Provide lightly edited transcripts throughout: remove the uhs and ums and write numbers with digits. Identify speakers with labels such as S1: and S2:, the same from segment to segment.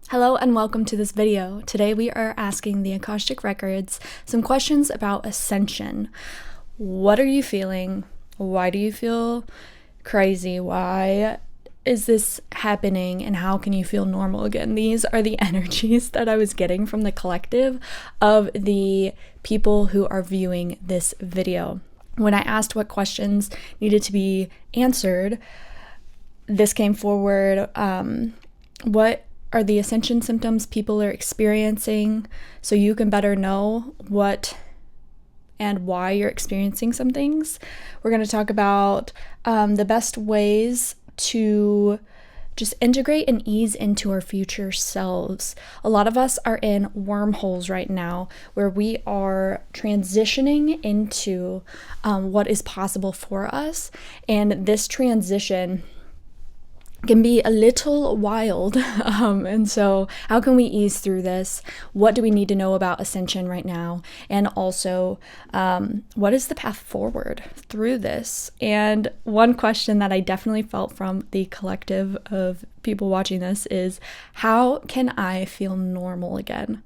S1: Hello and welcome to this video. Today we are asking the Akashic Records some questions about ascension. What are you feeling? Why do you feel crazy? Why is this happening? And how can you feel normal again? These are the energies that I was getting from the collective of the people who are viewing this video. When I asked what questions needed to be answered, this came forward. What are the ascension symptoms people are experiencing so you can better know what and why you're experiencing some things. We're going to talk about the best ways to just integrate and ease into our future selves. A lot of us are in wormholes right now where we are transitioning into what is possible for us. And this transition can be a little wild. And so how can we ease through this? What do we need to know about ascension right now? And also, what is the path forward through this? And one question that I definitely felt from the collective of people watching this is, how can I feel normal again?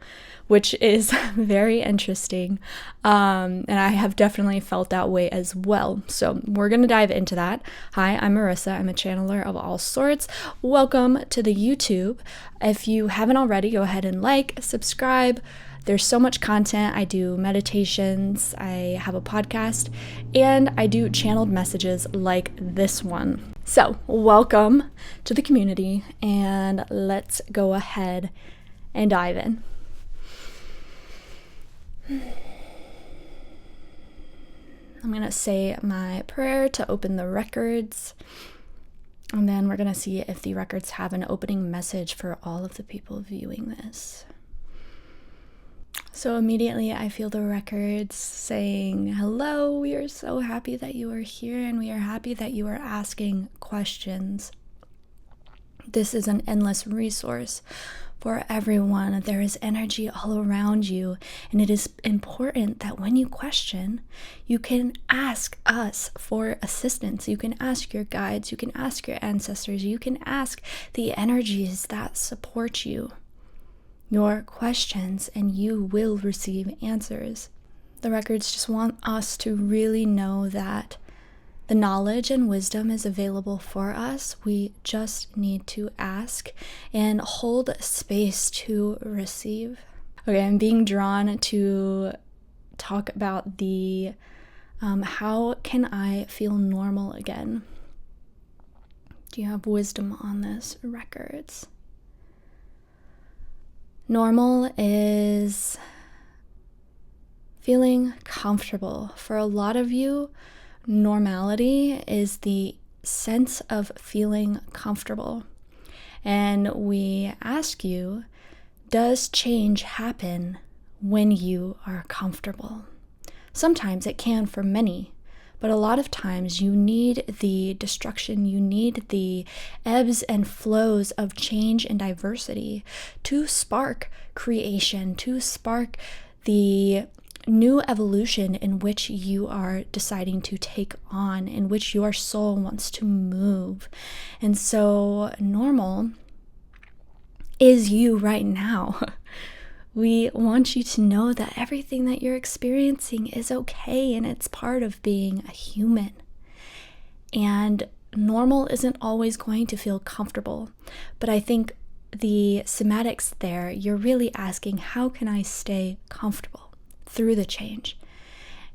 S1: Which is very interesting. And I have definitely felt that way as well. So we're going to dive into that. Hi, I'm Marissa. I'm a channeler of all sorts. Welcome to the YouTube. If you haven't already, go ahead and like, subscribe. There's so much content. I do meditations, I have a podcast, and I do channeled messages like this one. So welcome to the community, and let's go ahead and dive in. I'm going to say my prayer to open the records, and then we're going to see if the records have an opening message for all of the people viewing this. So immediately I feel the records saying, hello, we are so happy that you are here, and we are happy that you are asking questions. This is an endless resource for everyone. There is energy all around you, and it is important that when you question, you can ask us for assistance. You can ask your guides, you can ask your ancestors, you can ask the energies that support you your questions, and you will receive answers. The records just want us to really know that the knowledge and wisdom is available for us. We just need to ask and hold space to receive. Okay, I'm being drawn to talk about the how can I feel normal again? Do you have wisdom on this, records? Normal is feeling comfortable. For a lot of you, normality is the sense of feeling comfortable. And we ask you, does change happen when you are comfortable? Sometimes it can for many, but a lot of times you need the destruction, you need the ebbs and flows of change and diversity to spark creation, to spark the new evolution in which you are deciding to take on, in which your soul wants to move. And so normal is you right now. We want you to know that everything that you're experiencing is okay, and it's part of being a human. And normal isn't always going to feel comfortable, but I think the somatics there, you're really asking, how can I stay comfortable through the change?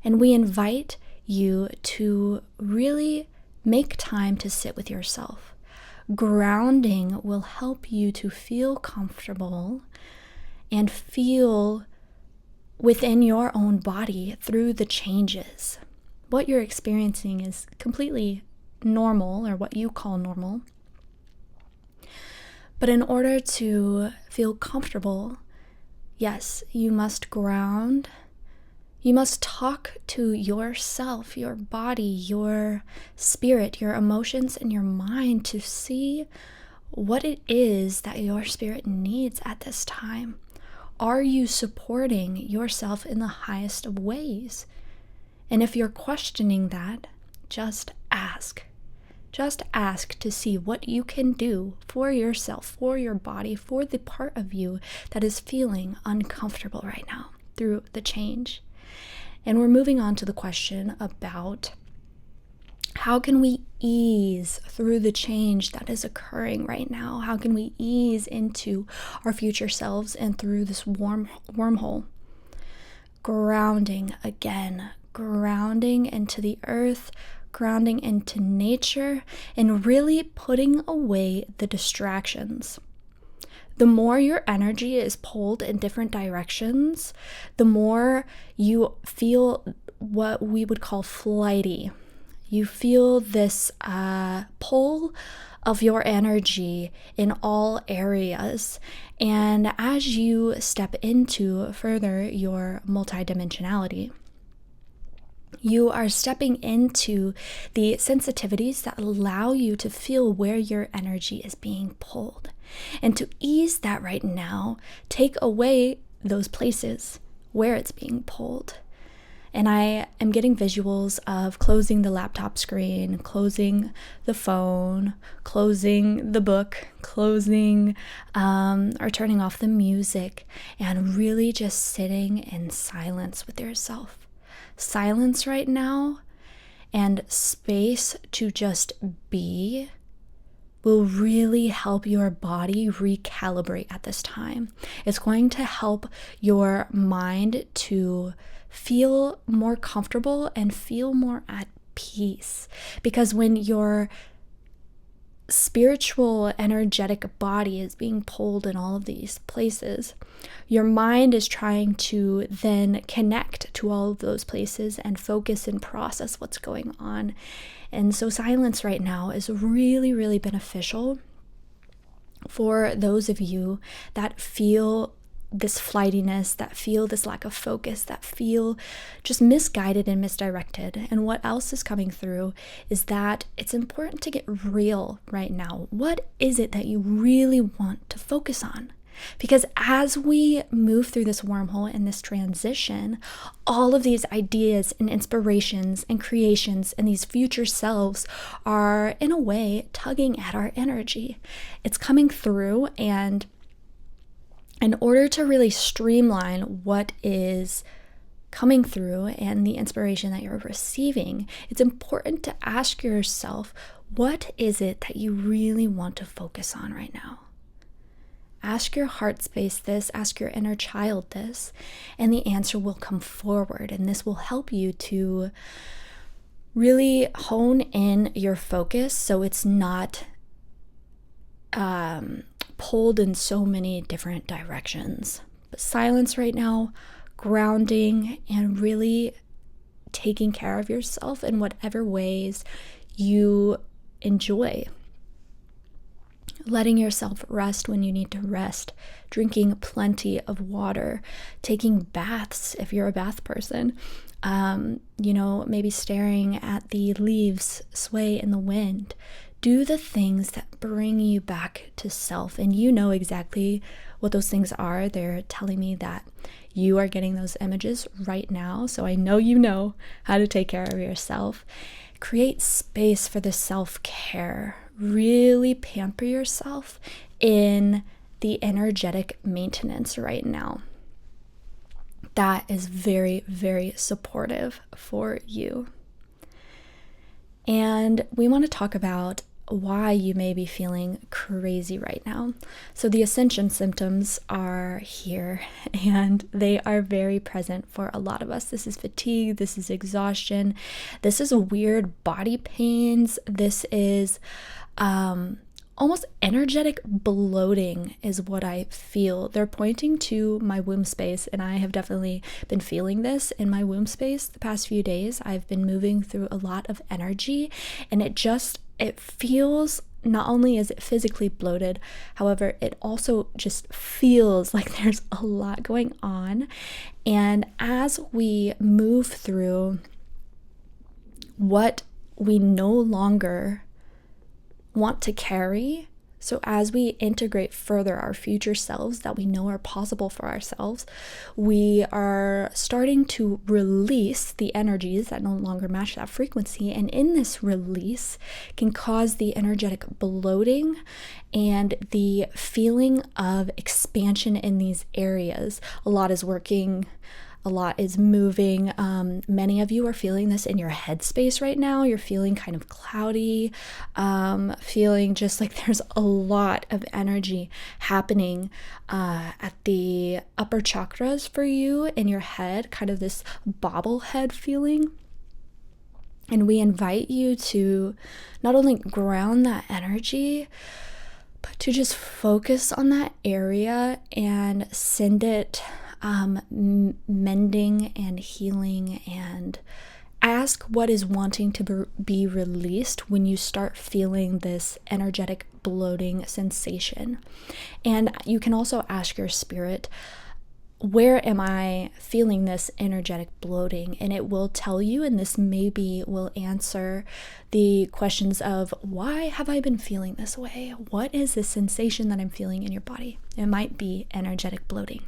S1: And we invite you to really make time to sit with yourself. Grounding will help you to feel comfortable and feel within your own body through the changes. What you're experiencing is completely normal, or what you call normal. But in order to feel comfortable, yes, you must ground. You must talk to yourself, your body, your spirit, your emotions, and your mind to see what it is that your spirit needs at this time. Are you supporting yourself in the highest of ways? And if you're questioning that, just ask. Just ask to see what you can do for yourself, for your body, for the part of you that is feeling uncomfortable right now through the change. And we're moving on to the question about how can we ease through the change that is occurring right now? How can we ease into our future selves and through this wormhole? Grounding again, grounding into the earth, grounding into nature, and really putting away the distractions. The more your energy is pulled in different directions, the more you feel what we would call flighty. You feel this pull of your energy in all areas. And as you step into further your multidimensionality, you are stepping into the sensitivities that allow you to feel where your energy is being pulled. And to ease that right now, take away those places where it's being pulled. And I am getting visuals of closing the laptop screen, closing the phone, closing the book, closing or turning off the music, and really just sitting in silence with yourself. Silence right now and space to just be will really help your body recalibrate at this time. It's going to help your mind to feel more comfortable and feel more at peace. Because when your spiritual, energetic body is being pulled in all of these places, your mind is trying to then connect to all of those places and focus and process what's going on. And so silence right now is really, really beneficial for those of you that feel this flightiness, that feel this lack of focus, that feel just misguided and misdirected. And what else is coming through is that it's important to get real right now. What is it that you really want to focus on? Because as we move through this wormhole and this transition, all of these ideas and inspirations and creations and these future selves are in a way tugging at our energy. It's coming through, and in order to really streamline what is coming through and the inspiration that you're receiving, it's important to ask yourself, what is it that you really want to focus on right now? Ask your heart space this, ask your inner child this, and the answer will come forward. And this will help you to really hone in your focus so it's not pulled in so many different directions. But silence right now, grounding, and really taking care of yourself in whatever ways you enjoy. Letting yourself rest when you need to rest, drinking plenty of water, taking baths if you're a bath person, maybe staring at the leaves sway in the wind. Do the things that bring you back to self. And you know exactly what those things are. They're telling me that you are getting those images right now. So I know you know how to take care of yourself. Create space for the self-care. Really pamper yourself in the energetic maintenance right now. That is very, very supportive for you. And we want to talk about why you may be feeling crazy right now. So the ascension symptoms are here, and they are very present for a lot of us. This is fatigue, this is exhaustion, this is weird body pains, this is almost energetic bloating is what I feel. They're pointing to my womb space, and I have definitely been feeling this in my womb space the past few days. I've been moving through a lot of energy, and it feels, not only is it physically bloated, however, it also just feels like there's a lot going on. And as we move through what we no longer want to carry, So as we integrate further our future selves that we know are possible for ourselves, we are starting to release the energies that no longer match that frequency. And in this release can cause the energetic bloating and the feeling of expansion in these areas. A lot is working. A lot is moving. Many of you are feeling this in your headspace right now. You're feeling kind of cloudy, feeling just like there's a lot of energy happening at the upper chakras for you in your head, kind of this bobblehead feeling. And we invite you to not only ground that energy, but to just focus on that area and send it mending and healing, and ask what is wanting to be released when you start feeling this energetic bloating sensation. And you can also ask your spirit, where am I feeling this energetic bloating? And it will tell you, and this maybe will answer the questions of, why have I been feeling this way? What is this sensation that I'm feeling in your body? It might be energetic bloating.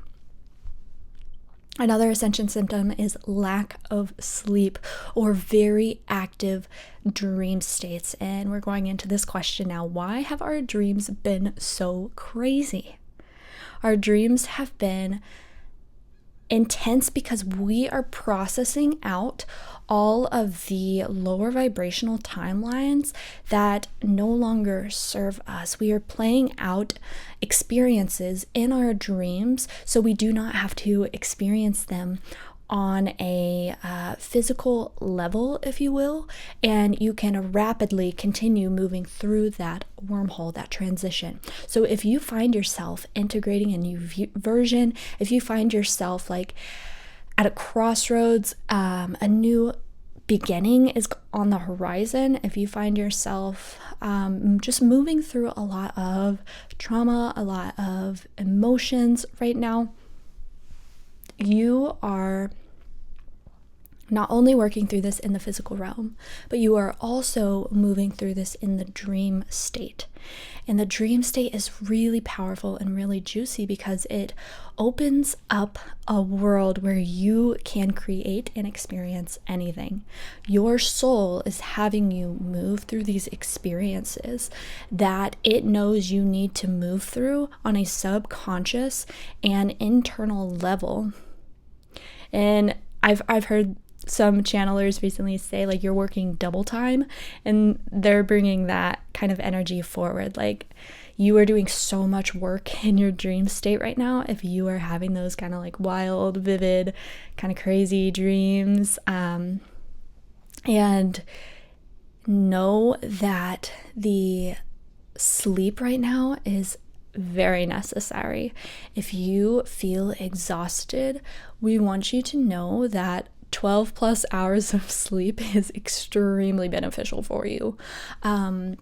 S1: Another ascension symptom is lack of sleep or very active dream states. And we're going into this question now. Why have our dreams been so crazy? Our dreams have been intense because we are processing out all of the lower vibrational timelines that no longer serve us. We are playing out experiences in our dreams so we do not have to experience them on a physical level, if you will, and you can rapidly continue moving through that wormhole, that transition. So if you find yourself integrating a new version, if you find yourself like at a crossroads, a new beginning is on the horizon, if you find yourself just moving through a lot of trauma, a lot of emotions right now, you are not only working through this in the physical realm, but you are also moving through this in the dream state. And the dream state is really powerful and really juicy because it opens up a world where you can create and experience anything. Your soul is having you move through these experiences that it knows you need to move through on a subconscious and internal level. And I've heard some channelers recently say, like, you're working double time, and they're bringing that kind of energy forward. Like, you are doing so much work in your dream state right now if you are having those kind of like wild, vivid, kind of crazy dreams. And know that the sleep right now is very necessary. If you feel exhausted, we want you to know that 12 plus hours of sleep is extremely beneficial for you. 10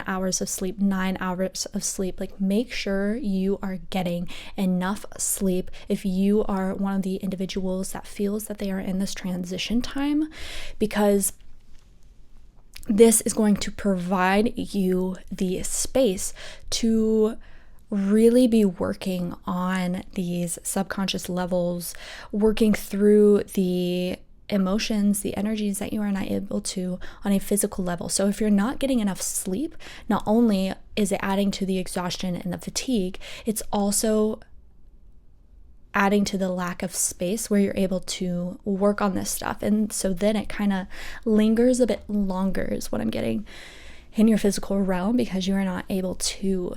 S1: hours of sleep, 9 hours of sleep. Like, make sure you are getting enough sleep if you are one of the individuals that feels that they are in this transition time, because this is going to provide you the space to really be working on these subconscious levels, working through the emotions, the energies that you are not able to on a physical level. So if you're not getting enough sleep, not only is it adding to the exhaustion and the fatigue, it's also adding to the lack of space where you're able to work on this stuff. And so then it kind of lingers a bit longer is what I'm getting in your physical realm, because you are not able to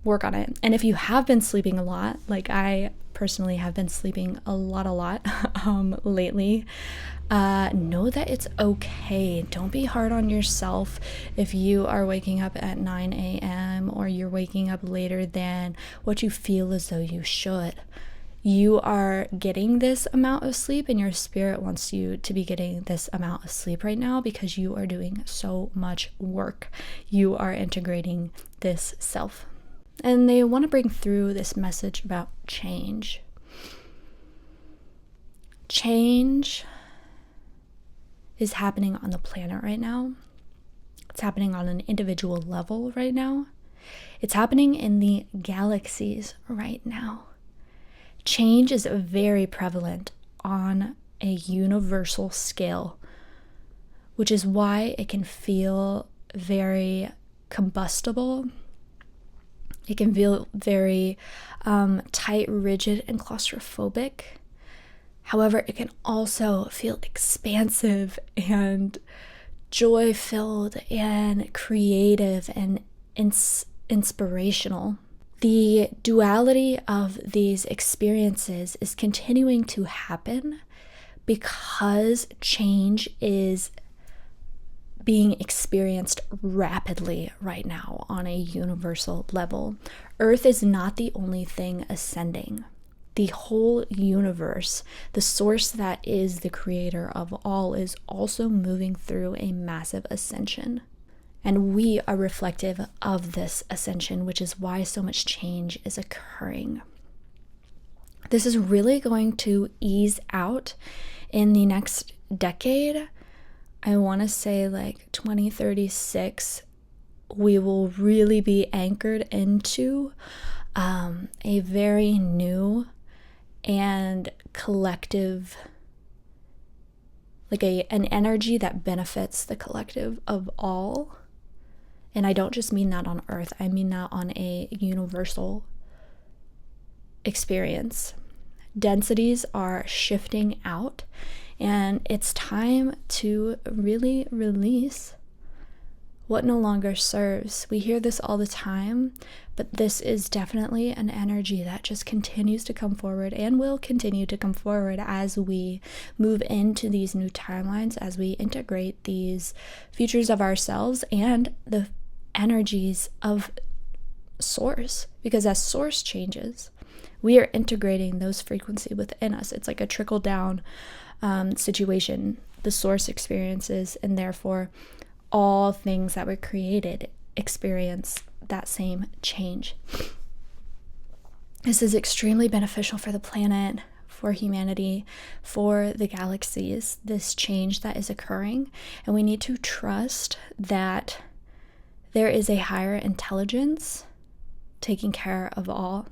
S1: work on it. And if you have been sleeping a lot, like I personally have been sleeping a lot lately, know that it's okay. Don't be hard on yourself if you are waking up at 9 a.m. or you're waking up later than what you feel as though you should. You are getting this amount of sleep, and your spirit wants you to be getting this amount of sleep right now because you are doing so much work. You are integrating this self. And they want to bring through this message about change. Change is happening on the planet right now. It's happening on an individual level right now. It's happening in the galaxies right now. Change is very prevalent on a universal scale, which is why it can feel very combustible. It can feel very tight, rigid, and claustrophobic. However, it can also feel expansive and joy-filled and creative and inspirational. The duality of these experiences is continuing to happen because change is being experienced rapidly right now on a universal level. Earth is not the only thing ascending. The whole universe, the source that is the creator of all, is also moving through a massive ascension. And we are reflective of this ascension, which is why so much change is occurring. This is really going to ease out in the next decade. I want to say like 2036, we will really be anchored into a very new and collective, like an energy that benefits the collective of all. And I don't just mean that on Earth, I mean that on a universal experience. Densities are shifting out, and it's time to really release what no longer serves. We hear this all the time, but this is definitely an energy that just continues to come forward and will continue to come forward as we move into these new timelines, as we integrate these futures of ourselves and the energies of source. Because as source changes, we are integrating those frequencies within us. It's like a trickle down situation. The source experiences, and therefore all things that were created experience that same change. This is extremely beneficial for the planet, for humanity, for the galaxies, this change that is occurring. And we need to trust that there is a higher intelligence taking care of all.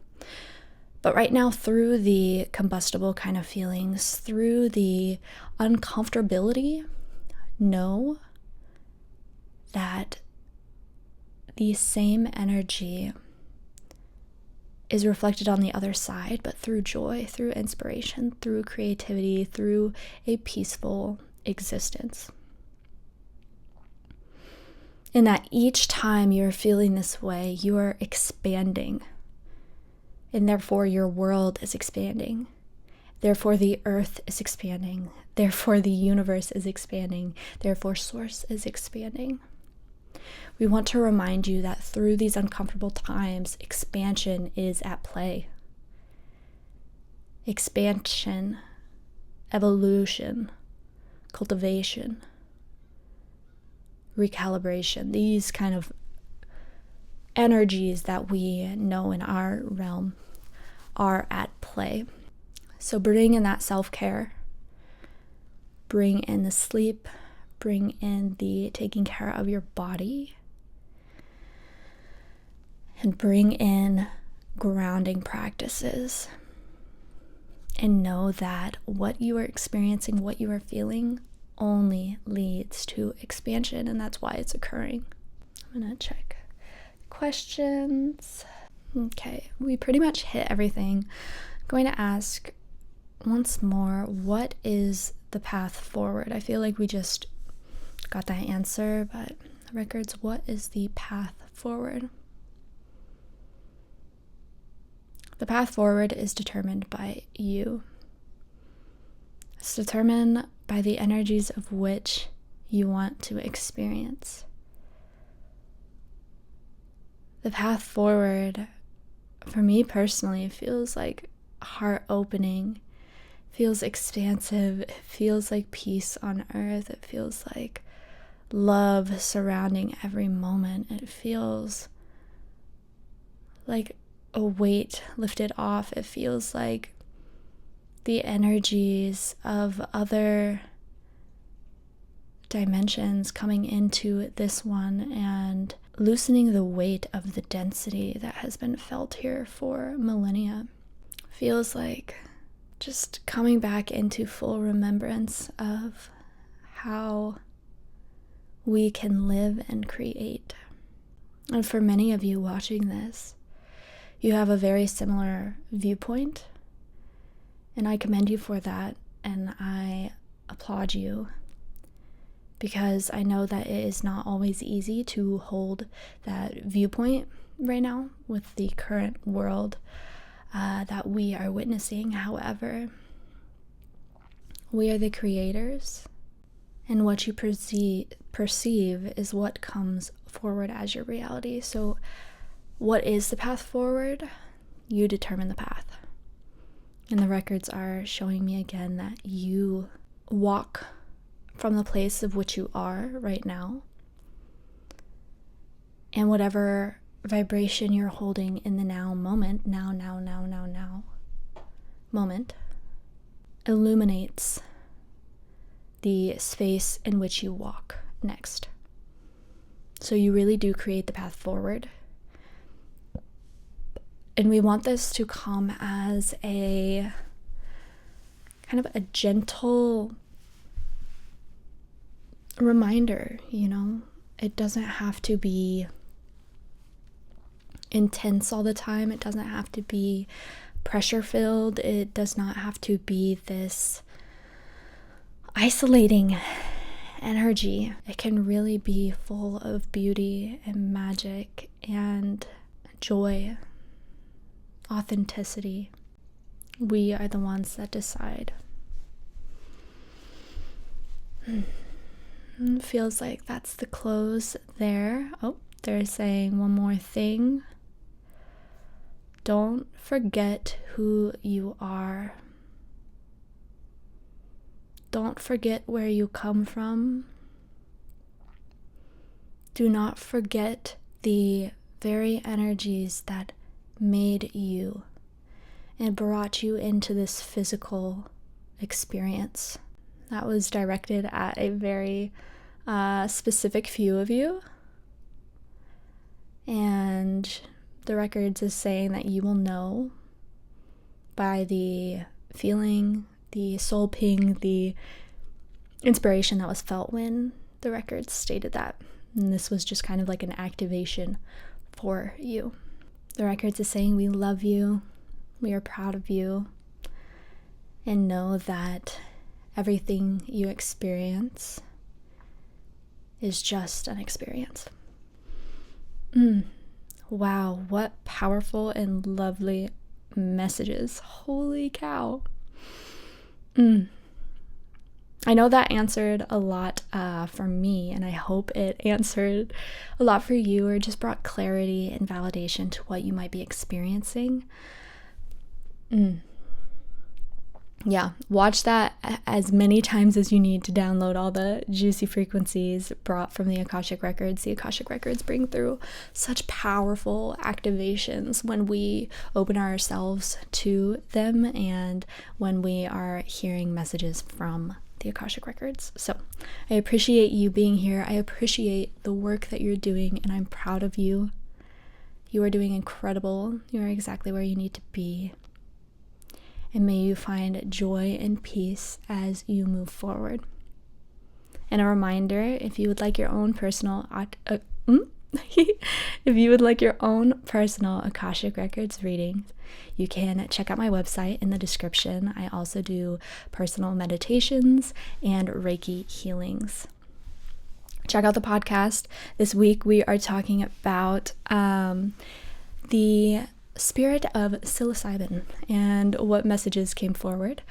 S1: But right now, through the combustible kind of feelings, through the uncomfortability, know that the same energy is reflected on the other side, but through joy, through inspiration, through creativity, through a peaceful existence. And that each time you're feeling this way, you are expanding. And therefore your world is expanding. Therefore the earth is expanding. Therefore the universe is expanding. Therefore source is expanding. We want to remind you that through these uncomfortable times, expansion is at play. Expansion, evolution, cultivation, recalibration, these kind of energies that we know in our realm are at play. So bring in that self-care, bring in the sleep, bring in the taking care of your body, and bring in grounding practices. And know that what you are experiencing, what you are feeling, only leads to expansion, and that's why it's occurring. I'm gonna check questions. Okay, we pretty much hit everything. I'm going to ask once more, what is the path forward? I feel like we just got that answer, but records, what is the path forward? The path forward is determined by you. It's determined by the energies of which you want to experience. The path forward, for me personally, feels like heart-opening, feels expansive, it feels like peace on earth, it feels like love surrounding every moment, it feels like a weight lifted off, it feels like the energies of other dimensions coming into this one and loosening the weight of the density that has been felt here for millennia. Feels like just coming back into full remembrance of how we can live and create. And for many of you watching this, you have a very similar viewpoint, and I commend you for that, and I applaud you, because I know that it is not always easy to hold that viewpoint right now with the current world that we are witnessing. However, we are the creators, and what you perceive is what comes forward as your reality. So what is the path forward? You determine the path. And the records are showing me again that you walk from the place of which you are right now, and whatever vibration you're holding in the now moment, now moment, illuminates the space in which you walk next. So you really do create the path forward. And we want this to come as a kind of a gentle reminder, It doesn't have to be intense all the time. It doesn't have to be pressure filled. It does not have to be this isolating energy. It can really be full of beauty and magic and joy, authenticity. We are the ones that decide. It feels like that's the close there. Oh, they're saying one more thing. Don't forget who you are. Don't forget where you come from. Do not forget the very energies that made you and brought you into this physical experience. That was directed at a very specific few of you. And the records is saying that you will know by the feeling, the soul ping, the inspiration that was felt when the records stated that. And this was just kind of like an activation for you. The records is saying we love you, we are proud of you, and know that everything you experience is just an experience. Wow, what powerful and lovely messages. Holy cow. I know that answered a lot for me, and I hope it answered a lot for you, or just brought clarity and validation to what you might be experiencing. Yeah, watch that as many times as you need to download all the juicy frequencies brought from the Akashic Records. The Akashic Records bring through such powerful activations when we open ourselves to them and when we are hearing messages from the Akashic Records. So I appreciate you being here. I appreciate the work that you're doing, and I'm proud of you. You are doing incredible. You are exactly where you need to be. And may you find joy and peace as you move forward. And a reminder, if you would like your own personal Akashic Records reading, you can check out my website in the description. I also do personal meditations and Reiki healings. Check out the podcast. This week we are talking about the spirit of psilocybin and what messages came forward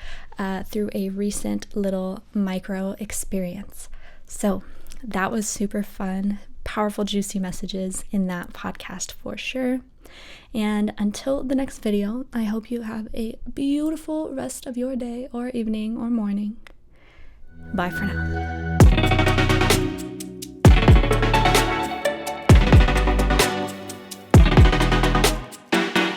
S1: through a recent little micro experience. So that was super fun. Powerful, juicy messages in that podcast for sure. And until the next video, I hope you have a beautiful rest of your day or evening or morning. Bye for now.